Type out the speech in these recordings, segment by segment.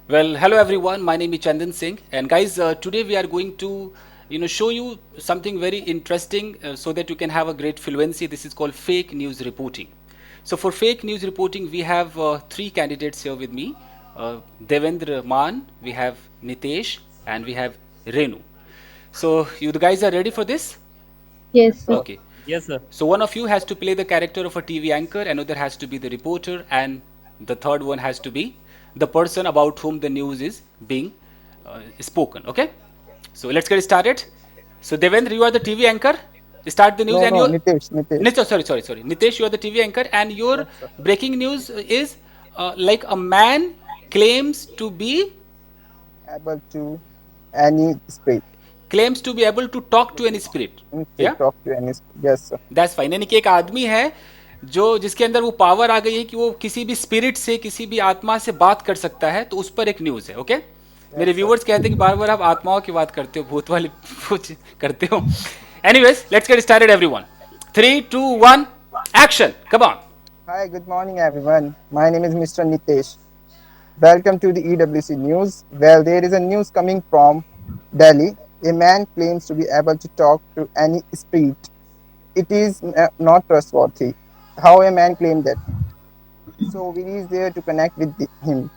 Well, hello everyone. My name is Chandan Singh, and guys, today we are going to, show you something very interesting, so that you can have a great fluency. This is called fake news reporting. So, for fake news reporting, we have three candidates here with me: Devendra Maan, we have Nitesh, and we have Renu. So, you the guys are ready for this? Yes, sir. Okay. Yes, sir. So one of you has to play the character of a TV anchor, another has to be the reporter, and the third one has to be the person about whom the news is being spoken. Okay. So let's get started. So Devendra, you are the TV anchor. Start the news, No, and no, your Nitesh. Nitesh, sorry. Nitesh, you are the TV anchor, and your Yes, sir. breaking news is like a man claims to be Able to any spirit. able to talk to any spirit. Okay, Yeah. talk to any spirit. Yes, sir. That's fine, यानी कि एक आदमी है जो जिसके अंदर वो power आ गई है कि वो किसी भी स्पिरिट से, किसी भी आत्मा से बात कर सकता है, तो उस पर एक न्यूज है। ओके। मेरे Yes, sir. व्यूवर्स कहते हैं कि बार बार आप आत्माओं की बात करते हो, भूत वाली कुछ करते हो। Anyways, let's get started everyone. 3, 2, 1, action, come on. Hi, good morning, everyone. My name is Mr. Nitesh. Welcome to the EWC News. Well, there is a news coming from Delhi. A man claims to be able to talk to any spirit. It is not trustworthy. How a man claimed that? So we is there to connect with him.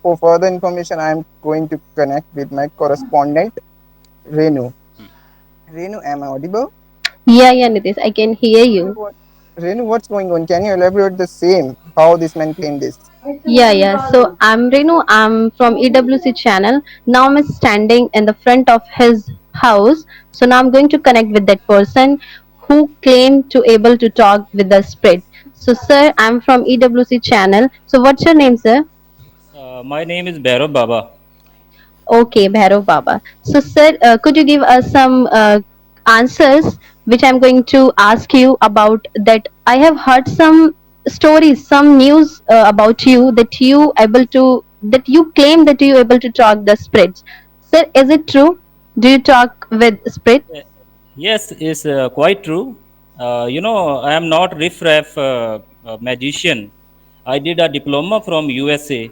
For further information, I am going to connect with my correspondent, Renu. Renu, am I audible? Yeah, Nitish, I can hear Renu, you. Renu, what's going on? Can you elaborate the same? How this man claimed this? Yeah. So I'm Renu. I'm from EWC channel. Now I'm standing in the front of his house. So now I'm going to connect with that person who claimed to able to talk with the spirit. So sir, I'm from EWC channel. So what's your name, sir? My name is Bhairav Baba. Okay, Bhairav Baba. So, sir, could you give us some answers which I'm going to ask you about that? I have heard some stories, some news about you that you claim that you able to talk the spirits. Sir, is it true? Do you talk with spirit? Uh, Yes, it's quite true. I am not riff-raff magician. I did a diploma from USA,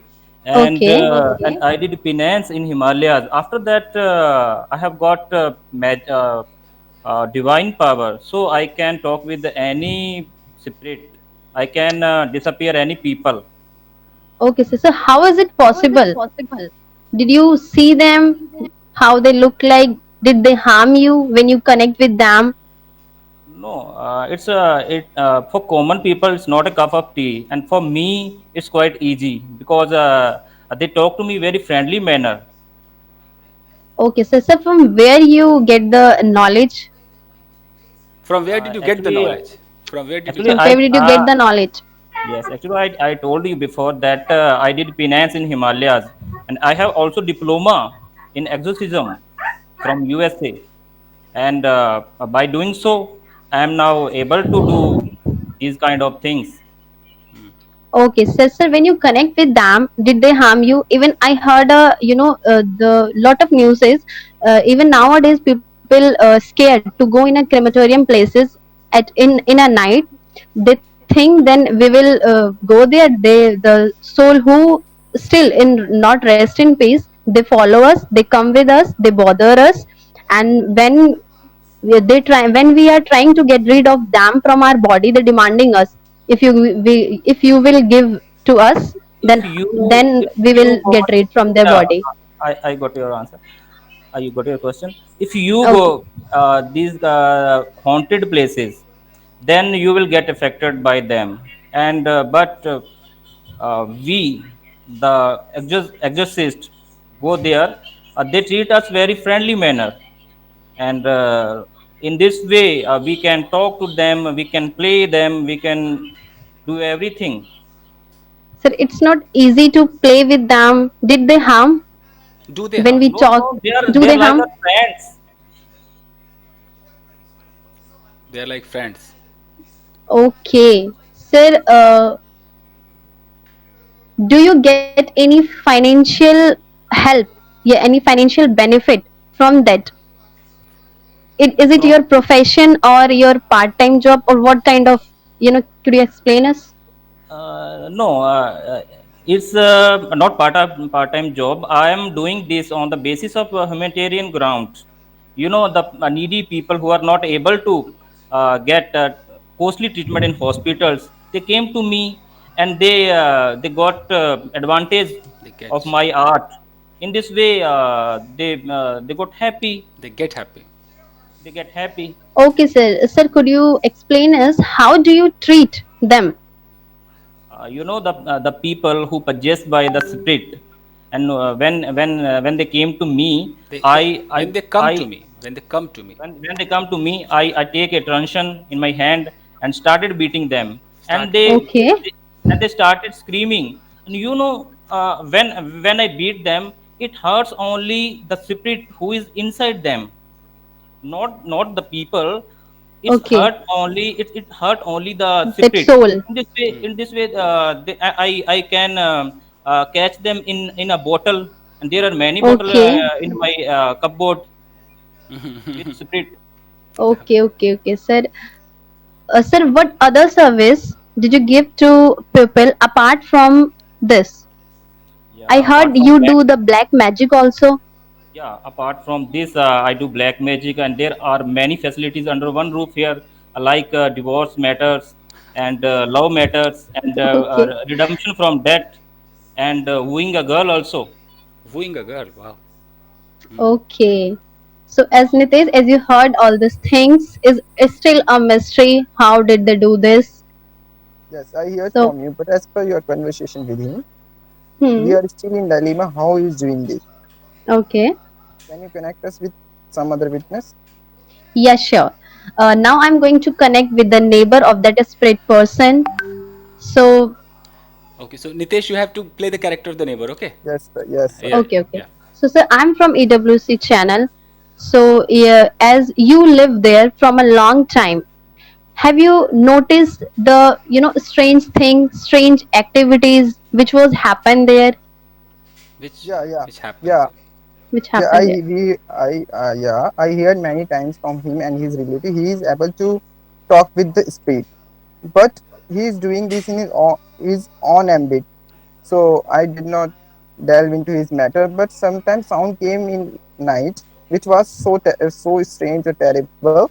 Okay. and I did finance in Himalayas. After that, I have got divine power, so I can talk with any spirit. I can disappear any people. Okay, so how is it possible? Did you see them? How they look like? Did they harm you when you connect with them? No, it's it for common people. It's not a cup of tea, and for me, it's quite easy because they talk to me very friendly manner. Okay, so from where you get the knowledge? From where did you get the Actually, knowledge? From where did you actually, From get? where did you get the knowledge? yes, actually, I told you before that I did finance in Himalayas, and I have also diploma in exorcism from USA, and by doing so, I am now able to do these kind of things. Okay, so when you connect with them, did they harm you? Even I heard, the lot of news is, even nowadays people scared to go in a crematorium places in a night. They think then we will go there. The soul who still in not rest in peace. They follow us. They come with us. They bother us, and they try when we are trying to get rid of them from our body, they're demanding us, if you will give to us, if you then if we you will go get rid from their yeah, body. I got your answer. You got your question. If you go Okay. these haunted places, then you will get affected by them, and but we the exorcist go there, they treat us very friendly manner, and in this way we can talk to them, we can play them, we can do everything. So it's not easy to play with them. Did they harm Do they when harm? we No, talk? no, Do they they are like harm? our friends. They are like friends. Okay, sir, do you get any financial help, yeah, any financial benefit from that? Is it From your profession or your part-time job, or what kind of, could you explain us? no, It's not part-time job. I am doing this on the basis of humanitarian ground. You know, the needy people who are not able to get costly treatment in hospitals, they came to me, and they got advantage They of get, my art. In this way, they got happy. they get happy. They get happy. Okay, sir. Sir, could you explain us how do you treat them? You know, the people who possessed by the spirit, and when they came to me, They, I they I when they come to I me, when they come to me, when they come to me, I take a truncheon in my hand and started beating them, and started beating. Okay. they started screaming. And you know, when I beat them, it hurts only the spirit who is inside them, not the people. It's Okay. it hurt only the That spirit. soul. Hmm. In this way I can catch them in a bottle, and there are many bottle Okay. in my cupboard with spirit. Okay. Okay. Okay, sir. Sir, what other service did you give to people apart from this? I Yeah, heard apart from you that, do the black magic also. yeah, apart from this, I do black magic, and there are many facilities under one roof here, like divorce matters and love matters and Okay. redemption from debt and wooing a girl also. Wooing a girl. Wow. Okay. So, as Nitesh, as you heard all these things, is still a mystery. How did they do this? Yes, I heard So, from you, but as per your conversation with him, we hmm. are still in dilemma how he is doing this. Okay. Can you connect us with some other witness? Yeah, sure. Now I'm going to connect with the neighbor of that spirit person. So, Okay, so Nitesh, you have to play the character of the neighbor. Okay. Yes, sir. Yes, sir. Yeah, okay, okay. yeah. So, sir, I'm from EWC channel. So, yeah, as you live there from a long time, have you noticed the strange thing, strange activities which was happen there, Which Yeah, yeah, which happens. yeah, which yeah. happened there? I heard many times from him and his relative. He is able to talk with the spirit, but he is doing this in his own ambit. So I did not delve into his matter. But sometimes sound came in night, which was so strange or terrible.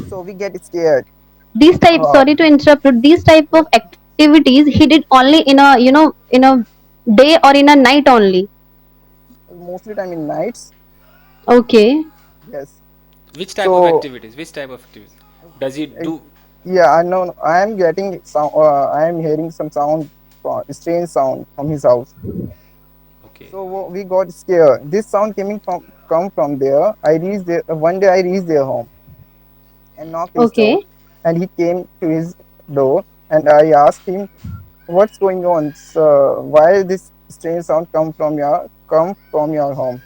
So we get scared. These type, Uh, sorry to interrupt you, these type of activities he did only in a in a day or in a night only. Mostly time in nights. Okay. Yes. Which type of So activities? Which type of activities does he uh, do? yeah, I know. I am getting sound. I am hearing some sound, strange sound from his house. Okay. So we got scared. This sound coming from come from there. I reached there. One day I reached their home and knocked his door, Okay. and he came to his door, and I asked him, "What's going on? Why this strange sound come from your home?"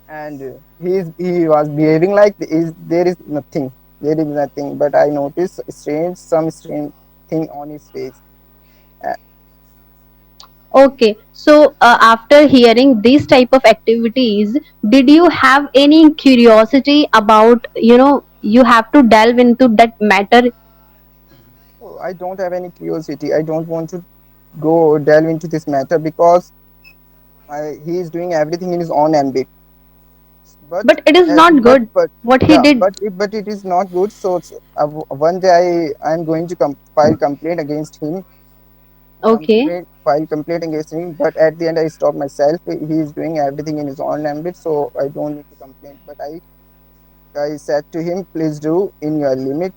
And he was behaving like there is nothing. There is nothing. But I noticed some strange thing on his face. Uh, Okay. So after hearing these type of activities, did you have any curiosity about you have to delve into that matter? oh, I don't have any curiosity. I don't want to go delve into this matter because he is doing everything in his own ambit. But But it is not good but what he yeah, did. but it is not good. So one day I am going to file complaint against him. Okay. File complaint against him. But at the end I stop myself. He is doing everything in his own ambit, so I don't need to complain. But I said to him, please do in your limit.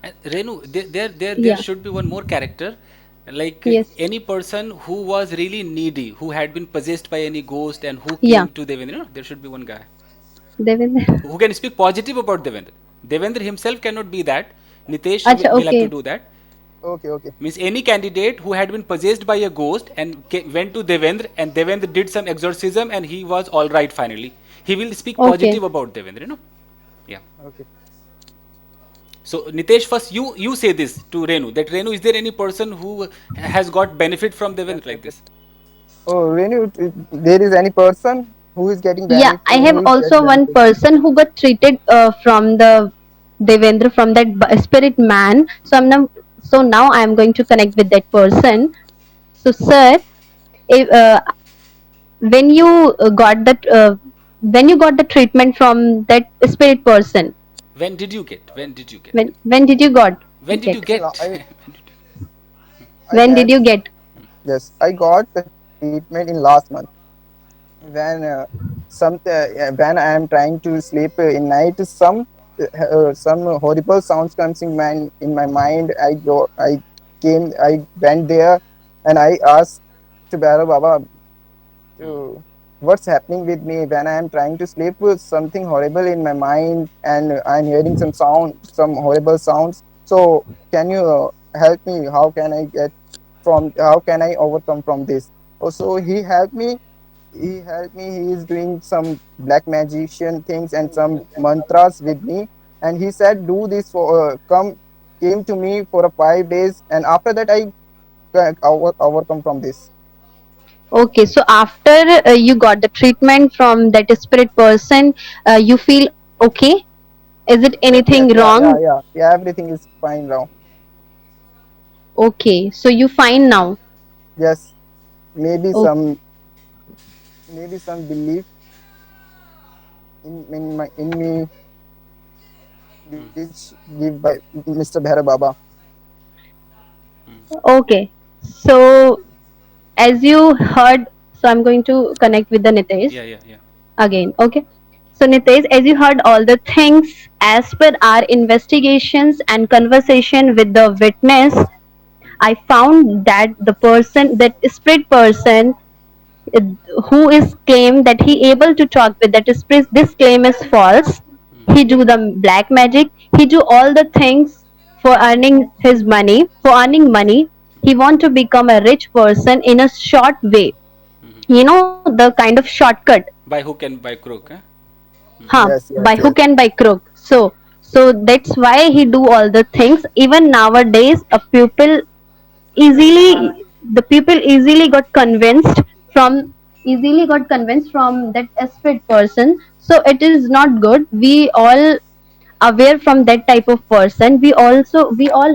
And Renu, there Yeah. should be one more character, like Yes. any person who was really needy, who had been possessed by any ghost, and who Yeah. came to Devendra. You know, there should be one guy Devendra. who can speak positive about Devendra. Devendra himself cannot be that. Nitesh Acha, will have to okay. do that. Okay, okay, Means any candidate who had been possessed by a ghost and went to Devendra, and Devendra did some exorcism and he was all right finally. He will speak Okay. positive about Devendra. You know. Yeah. okay. So Nitesh, first you say this to Renu, that Renu, is there any person who has got benefit from Yes, Devendra yes, like yes. this? Oh, when there is any person who is getting Yeah, benefit, I who have is get also one benefit. person who got treated from the Devendra, from that spirit man. So I'm now So now I am going to connect with that person. So, sir, if, when you when you got the treatment from that spirit person, When did you get? When did you get? when did you got When did you get? get? I When get did you get? yes, I got the treatment in last month. When when I am trying to sleep in night, some horrible sounds comes in my mind. I went there and I asked to Bhairu Baba to what's happening with me when I am trying to sleep with something horrible in my mind and I'm hearing some horrible sounds. So can you help me? How can I overcome from this? Also, he helped me. He helped me. He is doing some black magician things and some mantras with me. And he said, "Do this for came to me for a 5 days, and after that I overcome from this." Okay, so after you got the treatment from that spirit person, you feel okay? Is it Yes, yes, anything yeah, yeah, wrong? yeah, yeah. Everything is fine now. Okay, so you fine now. Yes, maybe Oh, some belief in me which give by Mr. Bhaira Baba. okay. So as you heard, so I'm going to connect with the Nitesh Yeah, yeah, yeah. again. Okay. So Nitesh, as you heard all the things, as per our investigations and conversation with the witness, I found that the person, that spirit person, uh, who is claimed that he able to talk with that spirit, this claim is false. He do the black magic. He do all the things for earning his money. For earning money, he want to become a rich person in a short way. The kind of shortcut. By hook and by crook, huh? Huh, Yes, yes, by yes. hook and by crook. So that's why he do all the things. Even nowadays, a pupil easily the people from easily got convinced from that spirit person. So it is not good. We all aware from that type of person. We all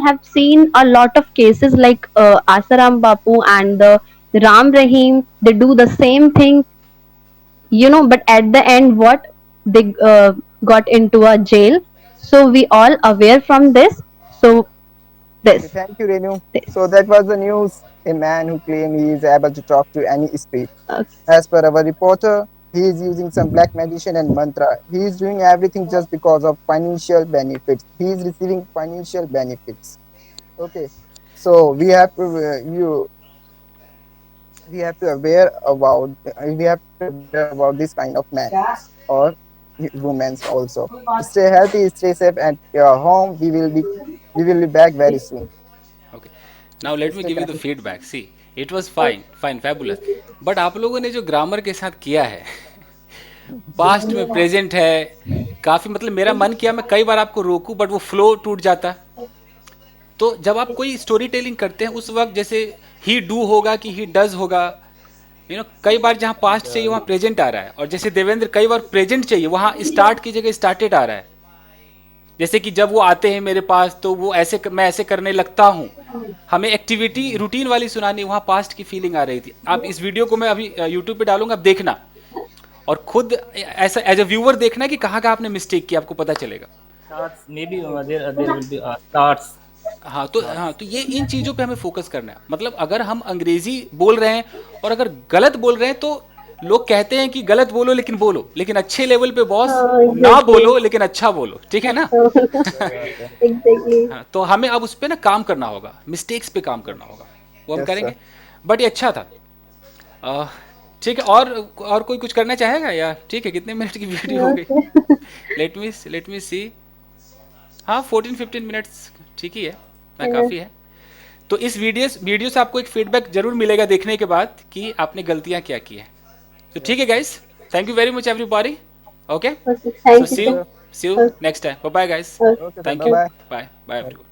have seen a lot of cases like Asaram Bapu and the Ram Rahim. They do the same thing, but at the end, what they got into a jail. So we all aware from this. So Okay, this thank you, Renu. this So that was the news. A man who claimed he is able to talk to any spirit. okay. As per our reporter, he is using some black magician and mantra. He is doing everything just because of financial benefits. He is receiving financial benefits. Okay, so we have to aware about this kind of man or women also. Stay healthy, stay safe at your home. We will be back very soon. Okay. Now let me Stay give you the connected. feedback. See, it was fine, fine, fabulous. But आप लोगों ने जो grammar के साथ किया है, past में present है, काफ़ी मतलब मेरा मन किया मैं कई बार आपको रोकूं बट वो फ्लो टूट जाता। तो जब आप कोई स्टोरी टेलिंग करते हैं उस वक्त जैसे ही डू होगा कि ही डज होगा, कई बार जहाँ पास्ट चाहिए वहाँ प्रेजेंट आ रहा है, और जैसे देवेंद्र कई बार प्रेजेंट चाहिए वहाँ स्टार्ट की जगह स्टार्टेड आ रहा है। जैसे कि जब वो आते हैं मेरे पास तो वो मैं ऐसे करने लगता हूँ, हमें एक्टिविटी रूटीन वाली सुनानी, वहाँ पास्ट की फीलिंग आ रही थी। आप इस वीडियो को मैं अभी यूट्यूब पे डालूंगा, आप देखना और खुद ऐसा एज अ व्यूअर देखना कि कहाँ कहाँ आपने मिस्टेक किया, आपको पता चलेगा। Starts, maybe there will be starts. हाँ तो ये इन चीज़ों पे हमें फोकस करना है। मतलब अगर हम अंग्रेजी बोल रहे हैं और अगर गलत बोल रहे हैं तो लोग कहते हैं कि गलत बोलो लेकिन बोलो, लेकिन अच्छे लेवल पे बॉस ना बोलो लेकिन अच्छा बोलो, ठीक है ना? Exactly. हाँ, तो हमें अब उस पर ना काम करना होगा, मिस्टेक्स पे काम करना होगा, वो हम Yes, करेंगे। sir. बट ये अच्छा था। अह, ठीक है, और कोई कुछ करना चाहेगा या ठीक है? कितने मिनट की वीडियो हो गई? लेट मी सी। हाँ, 14-15 मिनट्स ठीक ही है, ना काफ़ी है। तो इस वीडियो से आपको एक फीडबैक जरूर मिलेगा देखने के बाद कि आपने गलतियाँ क्या की हैं। तो ठीक है guys, thank you very much everybody. Okay, Okay, so thank you see so you much. See you Okay, next time. Bye bye guys, okay. Okay, sir. Thank Bye you, bye. Bye bye everyone.